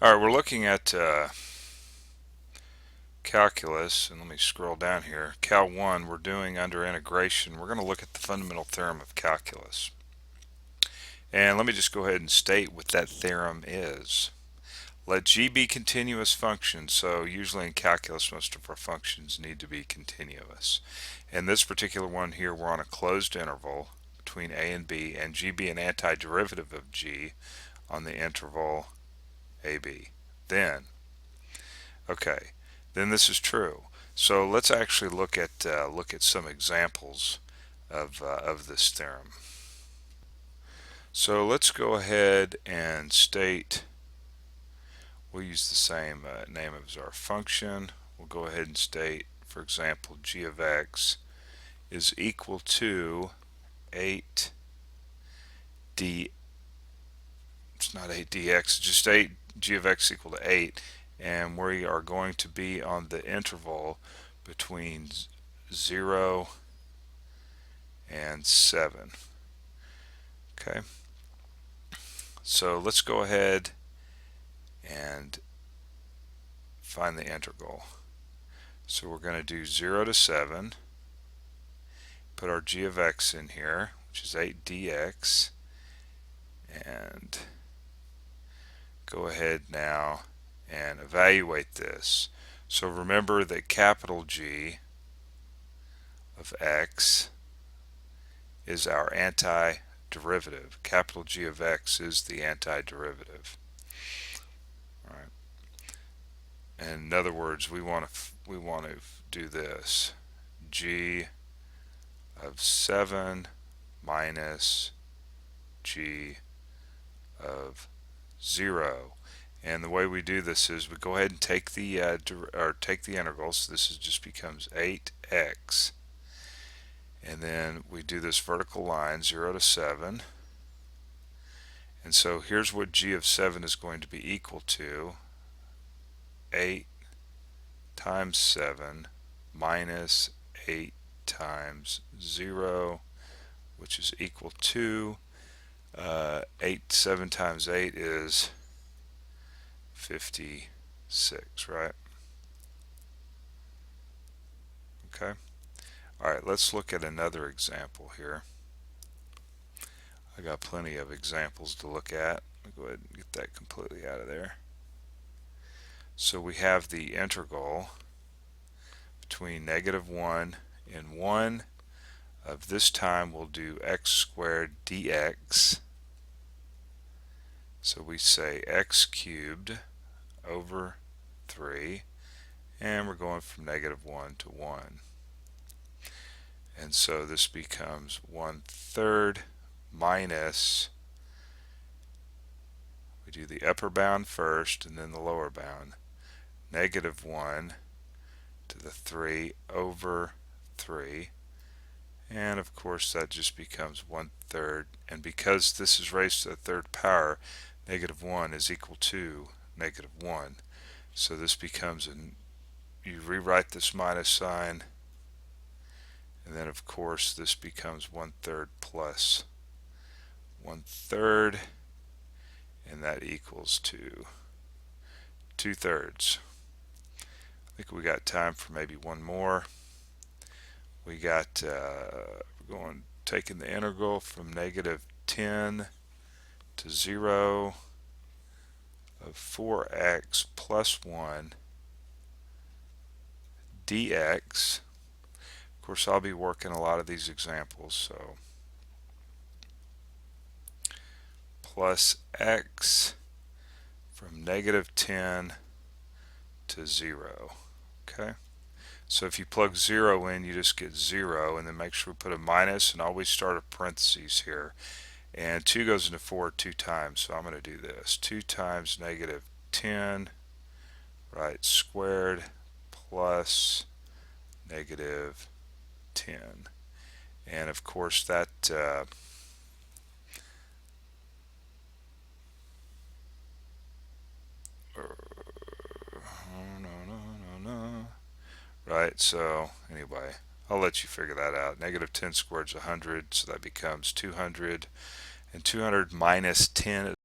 All right, we're looking at calculus, and let me scroll down here. Cal 1, we're doing under integration. We're going to look at the fundamental theorem of calculus. And let me just go ahead and state what that theorem is. Let G be continuous functions. So usually in calculus, most of our functions need to be continuous. In this particular one here, we're on a closed interval between a and b, and G be an antiderivative of G on the interval AB. Okay, then this is true. So let's actually look at some examples of this theorem. So let's go ahead and state, we'll use the same name as our function. We'll go ahead and state, for example, g of x is equal to 8 d, it's not 8 dx, it's just 8, g of x equal to 8, and we are going to be on the interval between 0 and 7. Okay, so let's go ahead and find the integral. So we're going to do 0 to 7, put our g of x in here, which is 8 dx, and go ahead now and evaluate this. So remember that capital G of x is our antiderivative. Capital G of x is the antiderivative. All right. And in other words, we want to do this: G of 7 minus G of 0. And the way we do this is we go ahead and take the integral. So this just becomes 8x, and then we do this vertical line 0 to 7. And so here's what g of 7 is going to be equal to: 8 times 7 minus 8 times 0, which is equal to 7 times 8 is 56, right? Okay. All right, let's look at another example here. I got plenty of examples to look at. Let me go ahead and get that completely out of there. So we have the integral between -1 and 1 of this time we'll do x squared dx. So we say x cubed over 3, and we're going from -1 to 1. And so this becomes 1/3 minus, we do the upper bound first and then the lower bound, -1 to the 3 over 3. And of course that just becomes 1/3, and because this is raised to the third power, -1 is equal to -1. So this becomes you rewrite this minus sign, and then of course this becomes 1/3 plus 1/3, and that equals to 2/3. I think we got time for maybe one more. We got we're taking the integral from -10 to 0 of 4x plus 1 dx. Of course, I'll be working a lot of these examples, so plus x from -10 to 0. Okay, so if you plug 0 in, you just get 0, and then make sure we put a minus and always start a parentheses here. And 2 goes into 4 2 times, so I'm going to do this: 2 times -10, right, squared, plus -10. And of course that right, so anyway, I'll let you figure that out. -10 squared is 100, so that becomes 200, and 200 minus 10